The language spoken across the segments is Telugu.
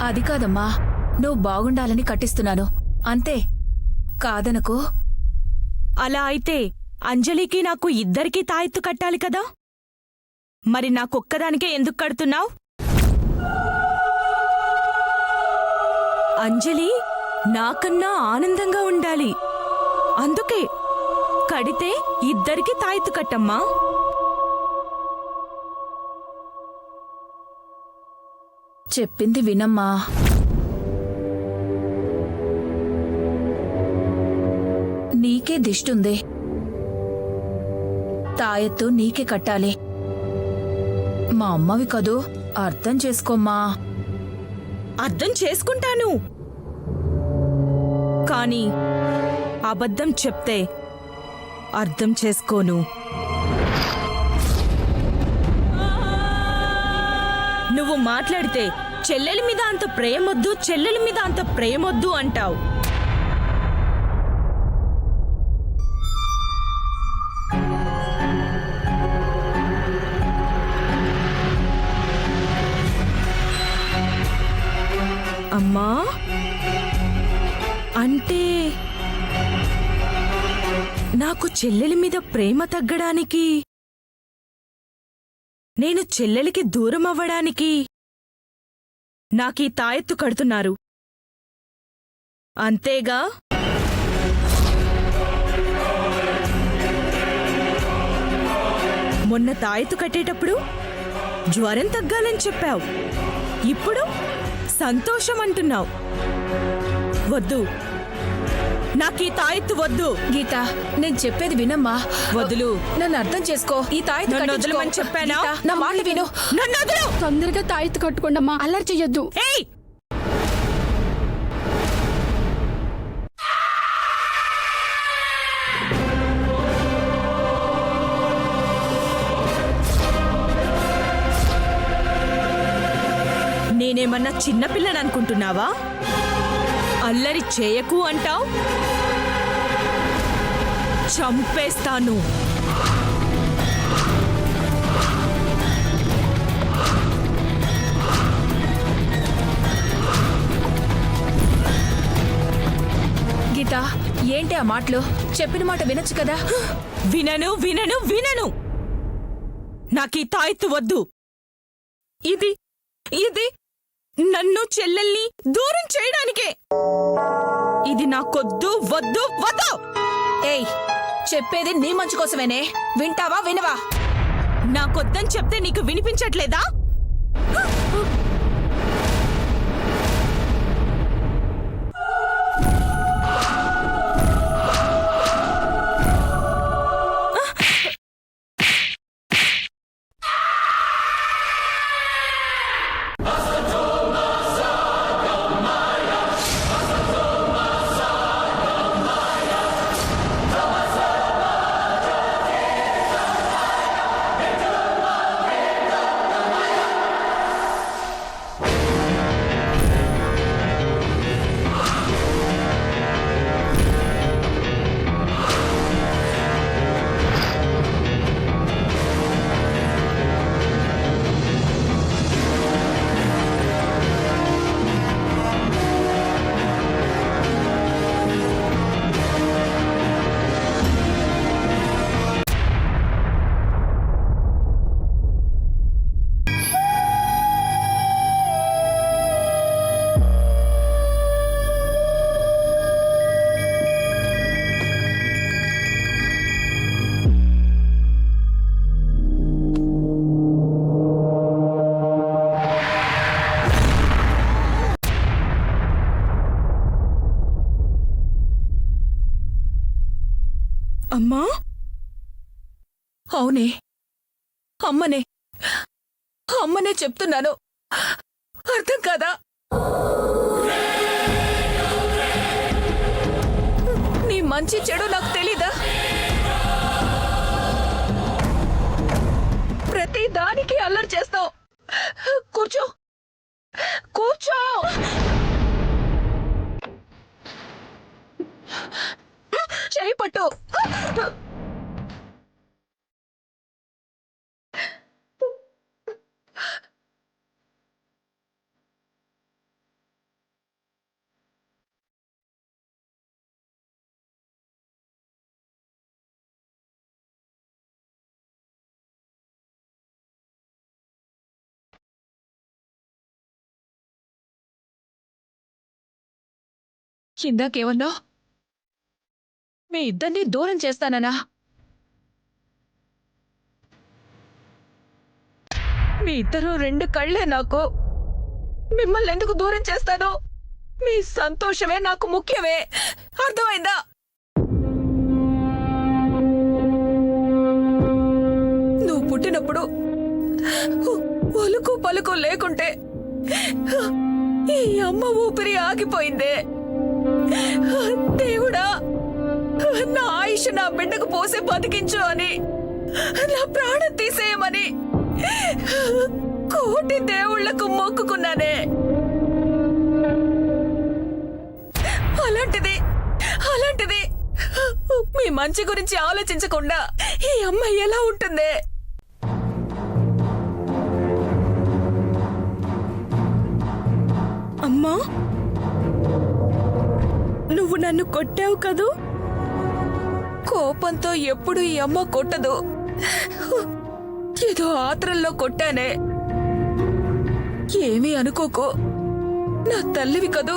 అది కాదమ్మా, నువ్వు బాగుండాలని కట్టిస్తున్నాను అంతే, కాదనకు. అలా అయితే అంజలికి నాకు ఇద్దరికీ తాయెత్తు కట్టాలి కదా, మరి నాకొక్కదానికే ఎందుకు కడుతున్నావు? అంజలి నాకన్నా ఆనందంగా ఉండాలి, అందుకే కడితే ఇద్దరికీ తాయెత్తు కట్టమ్మా. చెప్పింది వినమ్మా. నీకే దిష్టుంది, తాయెత్తు నీకే కట్టాలి. మా అమ్మవి కదూ, అర్థం చేసుకోమ్మా. అర్థం చేసుకుంటాను, కానీ అబద్ధం చెప్తే అర్థం చేసుకోను. నువ్వు మాట్లాడితే చెల్లెలి మీద అంత ప్రేమొద్దు, చెల్లెలి మీద అంత ప్రేమొద్దు అంటావు. అమ్మా, అంటే నాకు చెల్లెలి మీద ప్రేమ తగ్గడానికి, నేను చెల్లెలికి దూరం అవ్వడానికి నాకీ తాయెత్తు కడుతున్నారు అంతేగా? మొన్న తాయెత్తు కట్టేటప్పుడు జ్వరం తగ్గాలని చెప్పావు, ఇప్పుడు సంతోషం అంటున్నావు. వద్దు, నాకీ తాయెత్తు వద్దు. గీత, నేను చెప్పేది వినమ్మా. వదులు, నన్ను అర్థం చేసుకో. ఈ తాయెత్తు వదలమని చెప్పానా? నా మాట విను. నన్ను వదులు. తొందరగా తాయెత్తు కట్టుకోండమ్మా, అల్లరి చెయ్యొద్దు. ఏయ్, నేనేమన్నా చిన్నపిల్లననుకుంటున్నావా? అల్లరి చేయకు అంటావ్, చంపేస్తాను. గీత, ఏంటి ఆ మాటలు? చెప్పిన మాట వినొచ్చు కదా. వినను వినను వినను, నాకీ తాయెత్తు వద్దు. ఇది ఇది నన్ను చెల్లెల్ని దూరం చేయడానికే. ఇది నాకొద్దు, వద్దు వద్దు. ఏయ్, చెప్పేది నీ మంచి కోసమేనే, వింటావా వినవా? నాకొద్దని చెప్తే నీకు వినిపించట్లేదా? అమ్మా, అవునే, అమ్మనే అమ్మనే చెప్తున్నాను, అర్థం కాదా? నీ మంచి చెడు నాకు తెలీదా? ప్రతి దానికి అల్లరి చేస్తావు. కూర్చో కూర్చో. చేయి పట్టు. ఇందాకేమన్నా మీ ఇద్దరిని దూరం చేస్తాననా? మీ ఇద్దరు రెండు కళ్ళే నాకు. మిమ్మల్ని ఎందుకు దూరం చేస్తాను? మీ సంతోషమే నాకు ముఖ్యమే. అర్థమైందా? నువ్వు పుట్టినప్పుడు ఒలుకు పలుకు లేకుంటే ఈ అమ్మ ఊపిరి ఆగిపోయిందే. దేవుడా, నా ఆయుష్ నా బిడ్డకు పోసి బతికించు అని, నా ప్రాణం తీసేయమని కోటి దేవుళ్లకు మొక్కుకున్నానే. అలాంటిది మీ మంచి గురించి ఆలోచించకుండా ఈ అమ్మాయి ఎలా ఉంటుందే? అమ్మా, నువ్వు నన్ను కొట్టావు కదూ? కోపంతో ఎప్పుడు ఈ అమ్మ కొట్టదు. ఏదో ఆత్రంలో కొట్టానే. ఏమీ అనుకోకు, నా తల్లివి కదూ.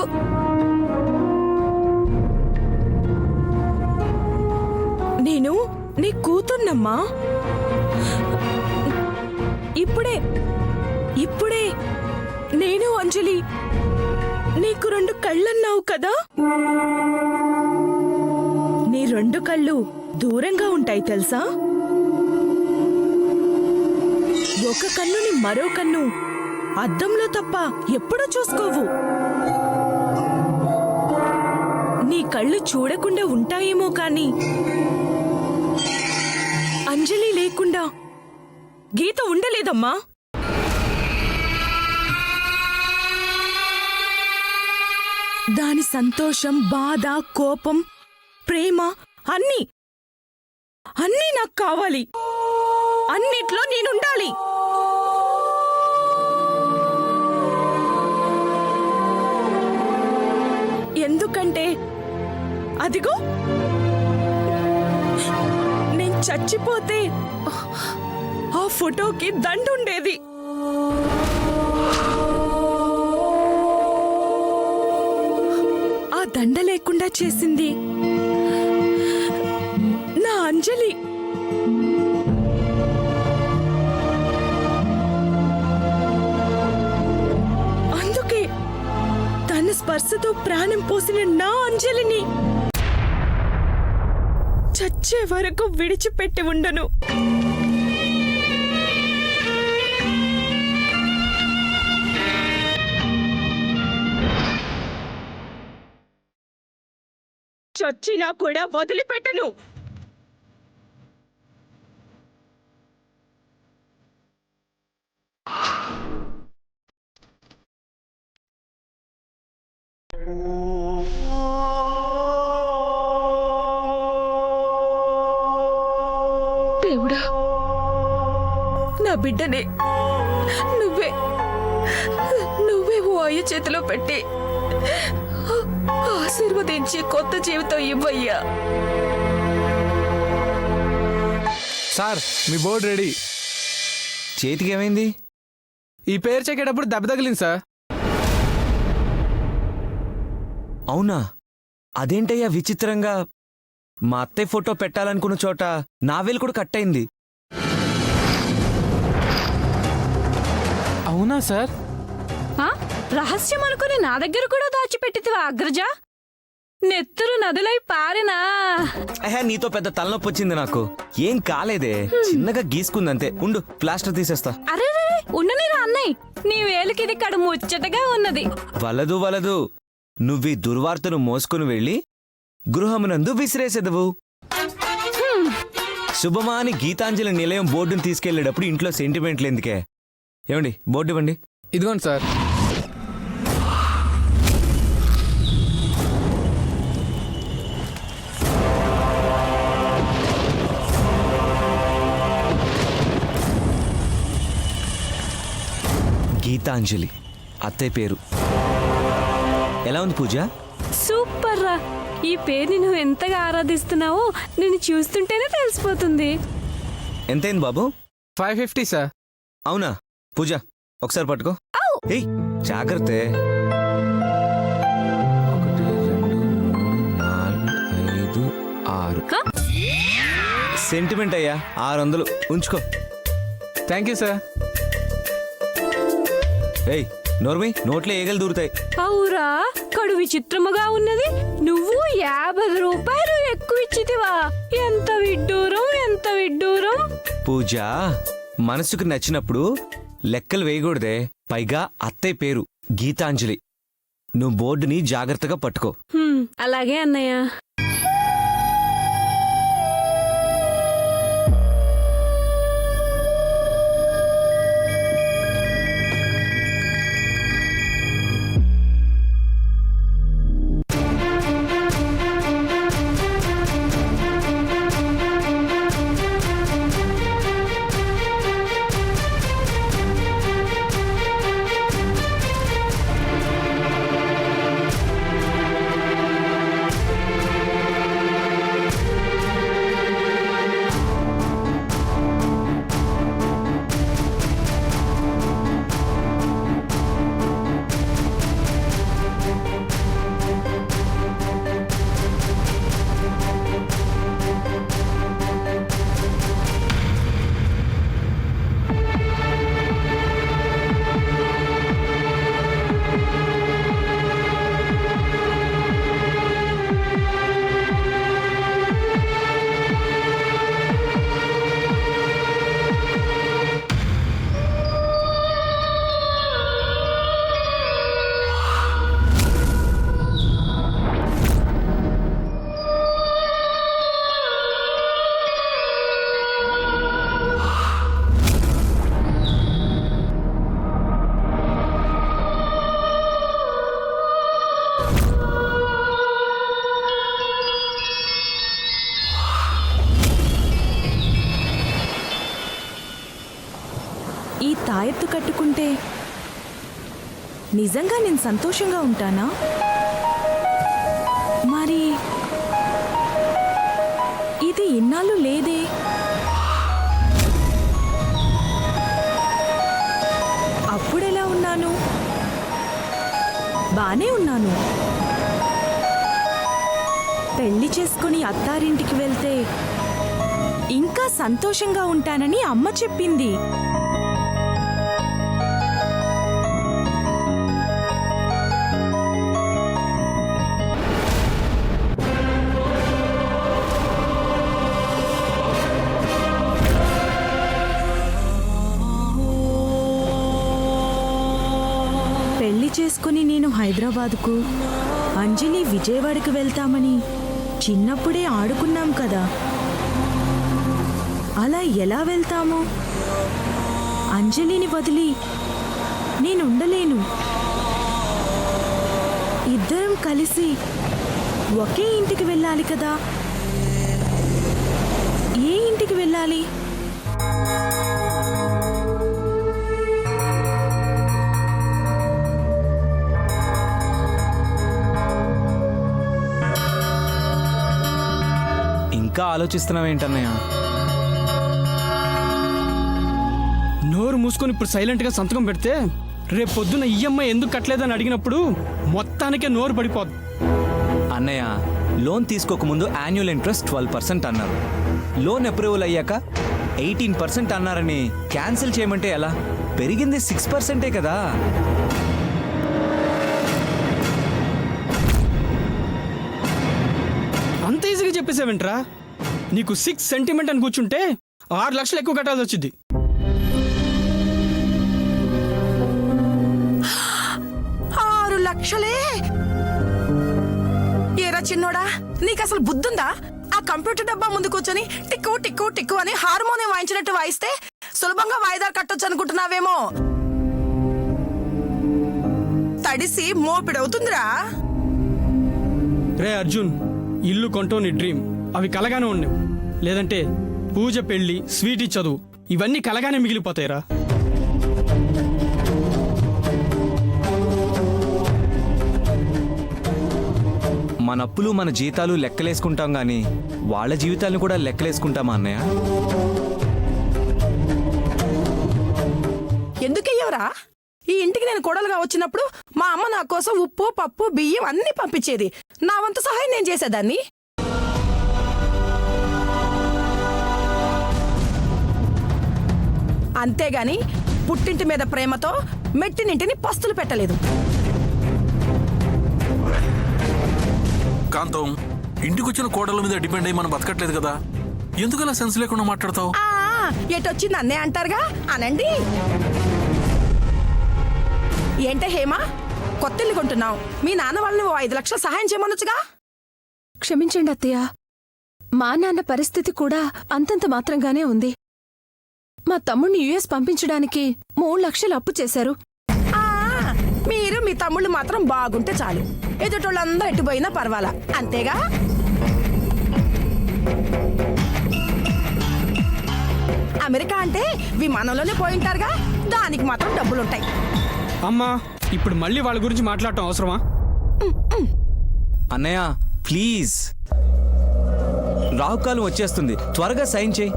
నేను నీ కూతుర్నమ్మా. ఇప్పుడే నేను అంజలి నీకు రెండు కళ్ళన్నావు కదా. నీ రెండు కళ్ళు దూరంగా ఉంటాయి తెలుసా? ఒక కన్నుని మరో కన్ను అద్దంలో తప్ప ఎప్పుడూ చూసుకోవు. నీ కళ్ళు చూడకుండా ఉంటాయేమో కాని అంజలి లేకుండా గీత ఉండలేదమ్మా. దాని సంతోషం, బాధ, కోపం, ప్రేమ అన్నీ నాకు కావాలి. అన్నిట్లో నేనుండాలి. ఎందుకంటే అదిగో నేను చచ్చిపోతే ఆ ఫోటోకి దండుండేది. ఆ దండ లేకుండా చేసింది నా అంజలి. అందుకే తన స్పర్శతో ప్రాణం పోసిన నా అంజలిని చచ్చే వరకు విడిచిపెట్టి ఉండను. చచ్చినా కూడా వదిలిపెట్టను. దేవుడా, నా బిడ్డని నువ్వే ఓ అయ్య చేతిలో పెట్టి ఆశీర్వదించి కొత్త జీవితం ఇవ్వయ్యా. సార్, మీ బోర్డు రెడీ. చేతికి ఏమైంది? ఈ పేరు చెక్కేటప్పుడు దెబ్బ తగిలింది సార్. అవునా? అదేంటయ్యా విచిత్రంగా మా అత్తయ్య ఫోటో పెట్టాలనుకున్న చోట నా వేలు కూడా కట్ అయింది. అవునా సార్? రహస్యం అనుకుని నా దగ్గర కూడా దాచిపెట్టితివా అగ్రజ? నెత్తురు నదులై పారినా? నీతో పెద్ద తలనొప్పి వచ్చింది నాకు. ఏం కాలేదే, చిన్నగా గీసుకుందంతే. ఉండు, ప్లాస్టర్ తీసేస్తా. అరే ఉండనిరా అన్నయ్య, నీ వేలుకిది కడ ముచ్చటగా ఉన్నది. వలదు, నువ్వీ దుర్వార్తను మోసుకుని వెళ్ళి గృహమునందు విసిరేసేదవు. శుభమాని గీతాంజలి నిలయం బోర్డును తీసుకెళ్లేటప్పుడు ఇంట్లో సెంటిమెంట్లు ఎందుకే? ఏమండి, బోర్డు ఇవ్వండి. ఇదిగోండి సార్. గీతాంజలి అత్తయ్య పేరు. ఎలా ఉంది పూజ? సూపర్ రా. ఈ పేరుని నువ్వు ఎంతగా ఆరాధిస్తున్నావో నేను చూస్తుంటేనే తెలిసిపోతుంది. ఎంతైంది బాబు? 550 సార్. అవునా? పూజ ఒకసారి పట్టుకో. ఏయ్, జాగ్రత్త. 1 2 6 హ? సెంటిమెంట్ అయ్యా 600 ఉంచుకో. Thank you sir. ఏయ్ నోర్మి, నోట్లో ఏగలు దూరుతాయి. అవురా, కడు విచిత్రముగా ఉన్నది. నువ్వు 50 రూపాయలు ఎక్కువ ఇచ్చితివా? ఎంత విడ్డూరం, ఎంత విడ్డూరం. పూజ, మనసుకు నచ్చినప్పుడు లెక్కలు వేయకూడదే. పైగా అత్తయ్య పేరు గీతాంజలి. నువ్వు బోర్డుని జాగ్రత్తగా పట్టుకో. అలాగే అన్నయ్య. ఈ తాయెత్తు కట్టుకుంటే నిజంగా నేను సంతోషంగా ఉంటానా? మరి ఇది ఇన్నాళ్ళు లేదే. అప్పుడెలా ఉన్నాను? బానే ఉన్నాను. పెళ్లి చేసుకుని అత్తారింటికి వెళ్తే ఇంకా సంతోషంగా ఉంటానని అమ్మ చెప్పింది. పెళ్లి చేసుకుని నేను హైదరాబాద్కు, అంజలి విజయవాడకు వెళ్తామని చిన్నప్పుడే ఆడుకున్నాం కదా. అలా ఎలా వెళ్తాము? అంజలిని వదిలి నేనుండలేను. ఇద్దరం కలిసి ఒకే ఇంటికి వెళ్ళాలి కదా. ఏ ఇంటికి వెళ్ళాలి? ఇంకా ఆలోచిస్తున్నావేంటన్నయ్య? నోరు మూసుకొని ఇప్పుడు సైలెంట్గా సంతకం పెడితే రేపు పొద్దున్న ఈఎంఐ ఎందుకు కట్టలేదని అడిగినప్పుడు మొత్తానికే నోరు పడిపోద్ది. అన్నయ్య, లోన్ తీసుకోకముందు యాన్యువల్ ఇంట్రెస్ట్ 12% అన్నారు. లోన్ అప్రూవల్ అయ్యాక 18% అన్నారని క్యాన్సిల్ చేయమంటే ఎలా? పెరిగింది 6%ఏ కదా. అంత ఈజీగా చెప్పేసావేంట్రా? నీకు 6 సెంటిమెంట్ అని కూర్చుంటే 6 లక్షలు ఎక్కువ కట్టాల్సి వచ్చింది. 6 లక్షలే? ఏరా చిన్నోడా, నీకు అసలు బుద్ధుందా? ఆ కంప్యూటర్ డబ్బా ముందు కూర్చొని టిక్కు టిక్కు టిక్కు అని హార్మోనియం వాయించినట్టు వాయిస్తే సులభంగా వాయిదాలు కట్టొచ్చు అనుకుంటున్నావేమో. తడిసి మోపిడవుతుందిరా. రే అర్జున్, ఇల్లు కొంటో నీ డ్రీమ్, అవి కలగానే ఉండవు. లేదంటే పూజ, పెళ్లి, స్వీటీ, చదువు ఇవన్నీ కలగానే మిగిలిపోతాయిరా. మన అప్పులు మన జీతాలు లెక్కలేసుకుంటాం గాని వాళ్ళ జీవితాలను కూడా లెక్కలేసుకుంటామా అన్నయ్య? ఎందుకయ్యవరా? ఈ ఇంటికి నేను కోడలుగా వచ్చినప్పుడు మా అమ్మ నా కోసం ఉప్పు, పప్పు, బియ్యం అన్ని పంపించేది. నా వంతు సహాయం నేను చేసేదాన్ని. అంతేగాని పుట్టింటి మీద ప్రేమతో మెట్టినింటిని పస్తులు పెట్టలేదు. కాంతం, ఇంటికొచ్చిన కోడల మీద డిపెండ్ అయ్యి మనం బతకట్లేదు కదా, ఎందుకలా సెన్స్ లేకుండా మాట్లాడతావు? ఎటొచ్చింది అన్నే అంటారుగా, అనండి. ఏంటే హేమా, కొత్తిల్లు కొంటున్నావు, మీ నాన్న వాళ్ళని 5 లక్షలు సహాయం చేయమనొచ్చుగా. క్షమించండి అత్తయ్య, మా నాన్న పరిస్థితి కూడా అంతంత మాత్రంగానే ఉంది. మా తమ్ముణ్ణి యుఎస్ పంపించడానికి 3 లక్షలు అప్పు చేశారు. మీరు మీ తమ్ముళ్ళు మాత్రం బాగుంటే చాలు, ఎదుటోళ్ళందరూ ఎట్టుపోయినా పర్వాలా, అంతేగా. అమెరికా అంటే విమానంలోనే పోయింటారుగా, దానికి మాత్రం డబ్బులుంటాయి. అమ్మా, ఇప్పుడు మళ్ళీ వాళ్ళ గురించి మాట్లాడటం అవసరమా? అన్నయ్య ప్లీజ్, రాహుకాలం వచ్చేస్తుంది, త్వరగా సైన్ చేయి.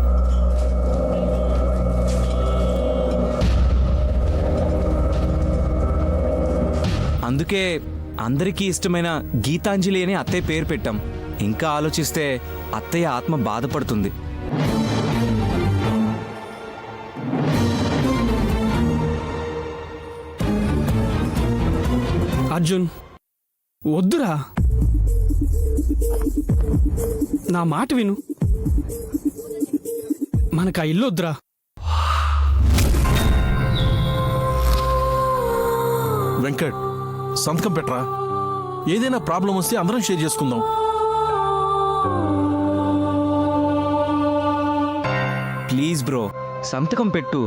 అందుకే అందరికీ ఇష్టమైన గీతాంజలి అని అత్తయ్య పేరు పెట్టాం. ఇంకా ఆలోచిస్తే అత్తయ్య ఆత్మ బాధపడుతుంది. అర్జున్, వద్దురా, నా మాట విను, మనకు ఆ ఇల్లు వద్దురా. వెంకట్, సంతకం పెట్టరా, ఏదైనా ప్రాబ్లం వస్తే అందరం షేర్ చేసుకుందాం. ప్లీజ్ బ్రో, సంతకం పెట్టు.